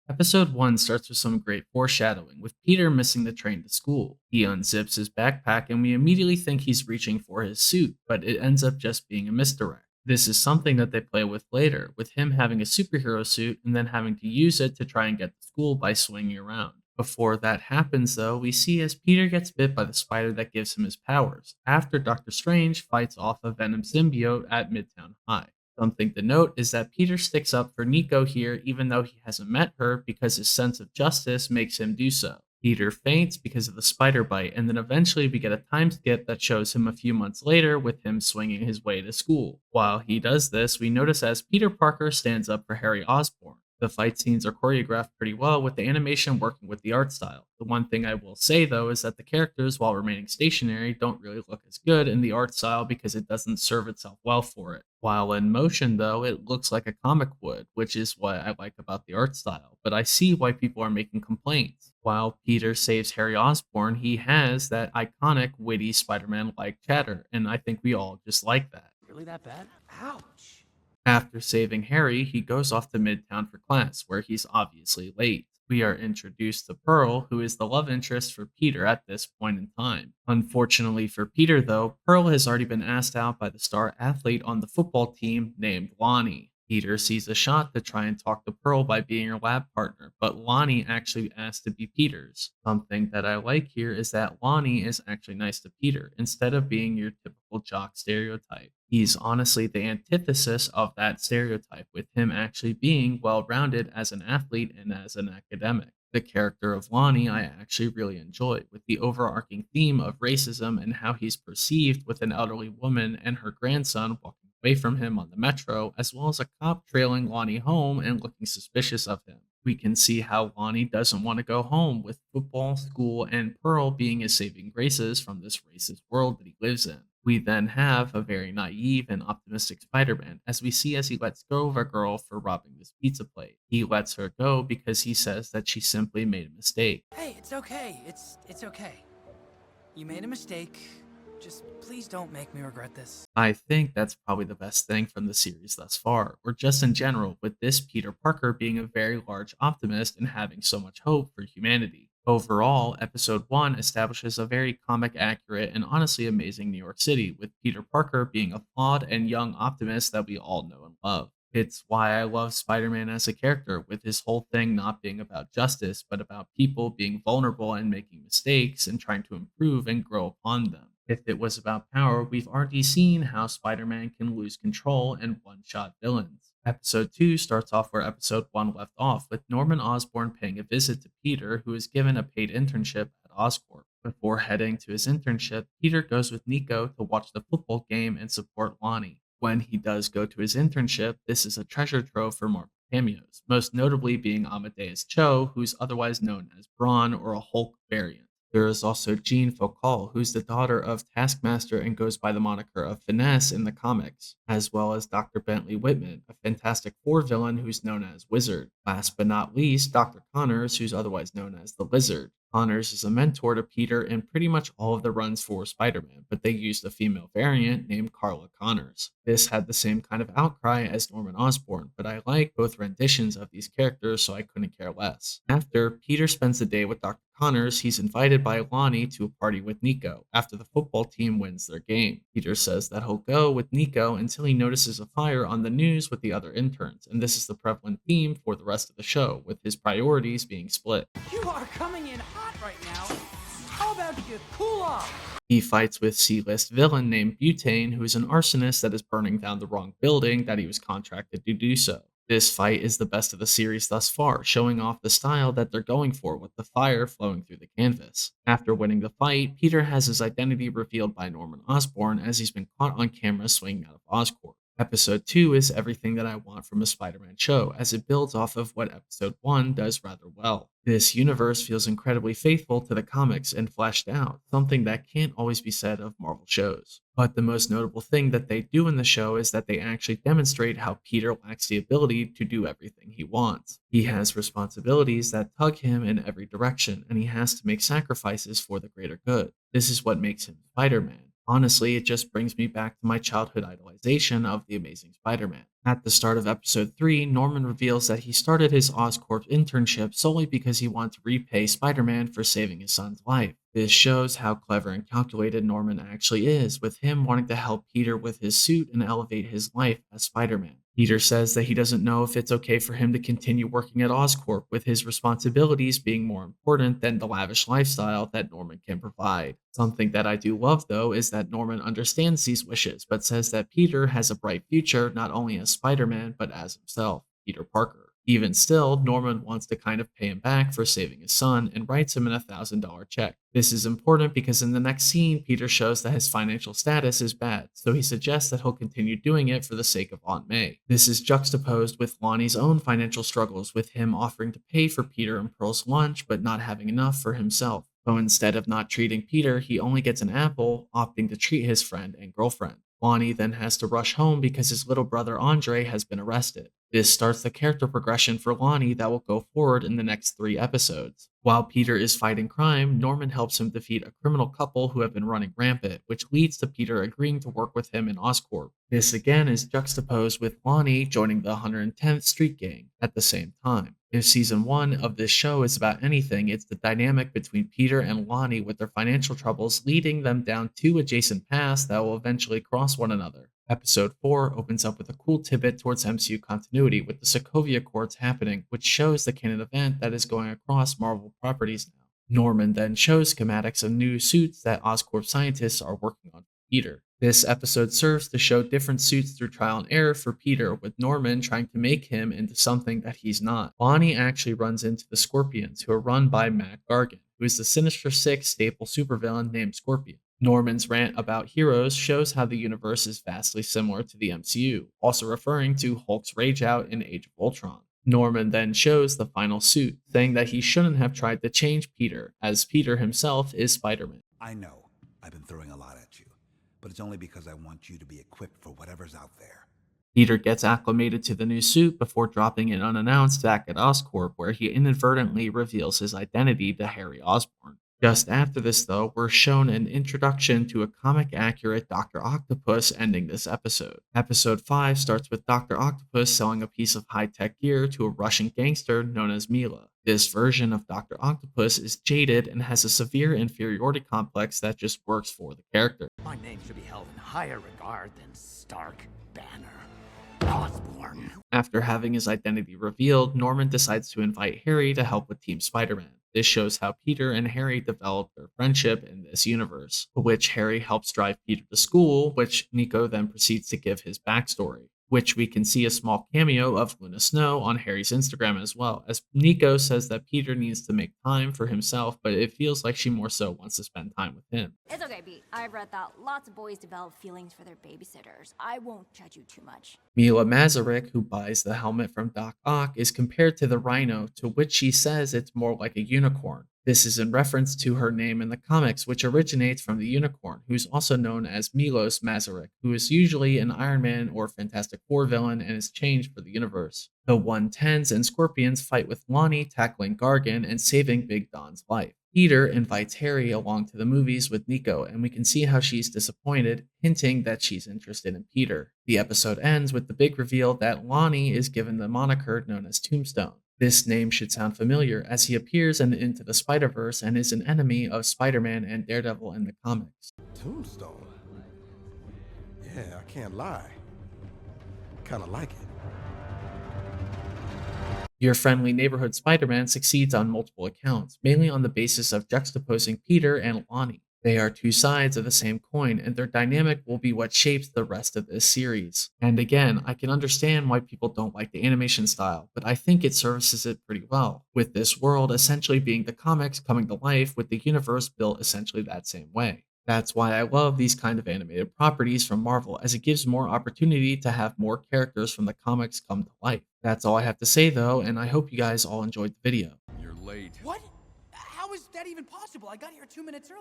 Episode 1 starts with some great foreshadowing, with Peter missing the train to school. He unzips his backpack, and we immediately think he's reaching for his suit, but it ends up just being a misdirect. This is something that they play with later, with him having a superhero suit and then having to use it to try and get to school by swinging around. Before that happens, though, we see as Peter gets bit by the spider that gives him his powers, after Doctor Strange fights off a Venom symbiote at Midtown High. Something to note is that Peter sticks up for Nico here even though he hasn't met her because his sense of justice makes him do so. Peter faints because of the spider bite, and then eventually we get a time skip that shows him a few months later with him swinging his way to school. While he does this, we notice as Peter Parker stands up for Harry Osborn. The fight scenes are choreographed pretty well with the animation working with the art style. The one thing I will say though is that the characters, while remaining stationary, don't really look as good in the art style because it doesn't serve itself well for it. While in motion though, it looks like a comic would, which is what I like about the art style, but I see why people are making complaints. While Peter saves Harry Osborn, he has that iconic, witty Spider Man like chatter, and I think we all just like that. Really that bad? Ouch. After saving Harry, he goes off to Midtown for class, where he's obviously late. We are introduced to Pearl, who is the love interest for Peter at this point in time. Unfortunately for Peter, though, Pearl has already been asked out by the star athlete on the football team named Lonnie. Peter sees a shot to try and talk to Pearl by being her lab partner, but Lonnie actually asked to be Peter's. Something that I like here is that Lonnie is actually nice to Peter instead of being your typical jock stereotype. He's honestly the antithesis of that stereotype, with him actually being well rounded as an athlete and as an academic. The character of Lonnie I actually really enjoy, with the overarching theme of racism and how he's perceived with an elderly woman and her grandson walking away from him on the metro, as well as a cop trailing Lonnie home and looking suspicious of him. We can see how Lonnie doesn't want to go home, with football, school, and Pearl being his saving graces from this racist world that he lives in. We then have a very naive and optimistic Spider Man, as we see as he lets go of a girl for robbing this pizza plate. He lets her go because he says that she simply made a mistake. Hey, it's okay. It's okay. You made a mistake. Just please don't make me regret this. I think that's probably the best thing from the series thus far, or just in general, with this Peter Parker being a very large optimist and having so much hope for humanity. Overall, episode 1 establishes a very comic accurate and honestly amazing New York City, with Peter Parker being a flawed and young optimist that we all know and love. It's why I love Spider Man as a character, with his whole thing not being about justice, but about people being vulnerable and making mistakes and trying to improve and grow upon them. If it was about power, we've already seen how Spider Man can lose control and one shot villains. Episode 2 starts off where episode 1 left off, with Norman Osborn paying a visit to Peter, who is given a paid internship at Oscorp. Before heading to his internship, Peter goes with Nico to watch the football game and support Lonnie. When he does go to his internship, this is a treasure trove for Marvel cameos, most notably being Amadeus Cho, who's otherwise known as Brawn or a Hulk variant. There is also Jean Foucault, who's the daughter of Taskmaster and goes by the moniker of Finesse in the comics, as well as Dr. Bentley Whitman, a Fantastic Four villain who's known as Wizard. Last but not least, Dr. Connors, who's otherwise known as the Lizard. Connors is a mentor to Peter in pretty much all of the runs for Spider Man, but they used a female variant named Carla Connors. This had the same kind of outcry as Norman Osborn, but I like both renditions of these characters, so I couldn't care less. After Peter spends the day with Dr. Connors, he's invited by Lonnie to a party with Nico after the football team wins their game. Peter says that he'll go with Nico until he notices a fire on the news with the other interns, and this is the prevalent theme for the rest of the show, with his priorities being split. You are coming in hot right now. How about you cool off? He fights with C-list villain named Butane, who is an arsonist that is burning down the wrong building that he was contracted to do so. This fight is the best of the series thus far, showing off the style that they're going for with the fire flowing through the canvas. After winning the fight, Peter has his identity revealed by Norman Osborn as he's been caught on camera swinging out of Oscorp. Episode 2 is everything that I want from a Spider Man show, as it builds off of what Episode 1 does rather well. This universe feels incredibly faithful to the comics and fleshed out, something that can't always be said of Marvel shows. But the most notable thing that they do in the show is that they actually demonstrate how Peter lacks the ability to do everything he wants. He has responsibilities that tug him in every direction, and he has to make sacrifices for the greater good. This is what makes him Spider Man. Honestly, it just brings me back to my childhood idolization of the Amazing Spider Man. At the start of episode 3, Norman reveals that he started his Oscorp internship solely because he wanted to repay Spider Man for saving his son's life. This shows how clever and calculated Norman actually is, with him wanting to help Peter with his suit and elevate his life as Spider Man. Peter says that he doesn't know if it's okay for him to continue working at Oscorp, with his responsibilities being more important than the lavish lifestyle that Norman can provide. Something that I do love, though, is that Norman understands these wishes, but says that Peter has a bright future not only as Spider Man, but as himself, Peter Parker. Even still, Norman wants to kind of pay him back for saving his son and writes him an $1,000 check. This is important because in the next scene, Peter shows that his financial status is bad, so he suggests that he'll continue doing it for the sake of Aunt May. This is juxtaposed with Lonnie's own financial struggles, with him offering to pay for Peter and Pearl's lunch but not having enough for himself. So instead of not treating Peter, he only gets an apple, opting to treat his friend and girlfriend. Lonnie then has to rush home because his little brother Andre has been arrested. This starts the character progression for Lonnie that will go forward in the next 3 episodes. While Peter is fighting crime, Norman helps him defeat a criminal couple who have been running rampant, which leads to Peter agreeing to work with him in Oscorp. This again is juxtaposed with Lonnie joining the 110th Street Gang at the same time. If season 1 of this show is about anything, it's the dynamic between Peter and Lonnie with their financial troubles leading them down 2 adjacent paths that will eventually cross one another. Episode 4 opens up with a cool tidbit towards MCU continuity with the Sokovia Accords happening, which shows the canon event that is going across Marvel properties now. Norman then shows schematics of new suits that Oscorp scientists are working on for Peter. This episode serves to show different suits through trial and error for Peter, with Norman trying to make him into something that he's not. Bonnie actually runs into the Scorpions, who are run by Matt Gargan, who is the Sinister Six staple supervillain named Scorpion. Norman's rant about heroes shows how the universe is vastly similar to the MCU, also referring to Hulk's rage out in Age of Ultron. Norman then shows the final suit, saying that he shouldn't have tried to change Peter, as Peter himself is Spider Man. I know I've been throwing a lot at you, but it's only because I want you to be equipped for whatever's out there. Peter gets acclimated to the new suit before dropping it unannounced back at Oscorp, where he inadvertently reveals his identity to Harry Osborn. Just after this, though, we're shown an introduction to a comic accurate Dr. Octopus ending this episode. Episode 5 starts with Dr. Octopus selling a piece of high tech gear to a Russian gangster known as Mila. This version of Dr. Octopus is jaded and has a severe inferiority complex that just works for the character. My name should be held in higher regard than Stark, Banner, Osborn. After having his identity revealed, Norman decides to invite Harry to help with Team Spider Man. This shows how Peter and Harry develop their friendship in this universe, for which Harry helps drive Peter to school, which Nico then proceeds to give his backstory, which we can see a small cameo of Luna Snow on Harry's Instagram as well, as Nico says that Peter needs to make time for himself, but it feels like she more so wants to spend time with him. It's okay, Pete. I've read that lots of boys develop feelings for their babysitters. I won't judge you too much. Mila Masaryk, who buys the helmet from Doc Ock, is compared to the Rhino, to which she says it's more like a unicorn. This is in reference to her name in the comics, which originates from the unicorn, who's also known as Milos Masaryk, who is usually an Iron Man or Fantastic Four villain and is changed for the universe. The 110s and Scorpions fight with Lonnie tackling Gargan and saving Big Don's life. Peter invites Harry along to the movies with Nico, and we can see how she's disappointed, hinting that she's interested in Peter. The episode ends with the big reveal that Lonnie is given the moniker known as Tombstone. This name should sound familiar, as he appears in Into the Spider-Verse and is an enemy of Spider-Man and Daredevil in the comics. Tombstone? Yeah, I can't lie. Kinda like it. Your friendly neighborhood Spider-Man succeeds on multiple accounts, mainly on the basis of juxtaposing Peter and Lonnie. They are two sides of the same coin, and their dynamic will be what shapes the rest of this series. And again, I can understand why people don't like the animation style, but I think it services it pretty well, with this world essentially being the comics coming to life with the universe built essentially that same way. That's why I love these kind of animated properties from Marvel, as it gives more opportunity to have more characters from the comics come to life. That's all I have to say though, and I hope you guys all enjoyed the video. You're late. What? How is that even possible? I got here 2 minutes early.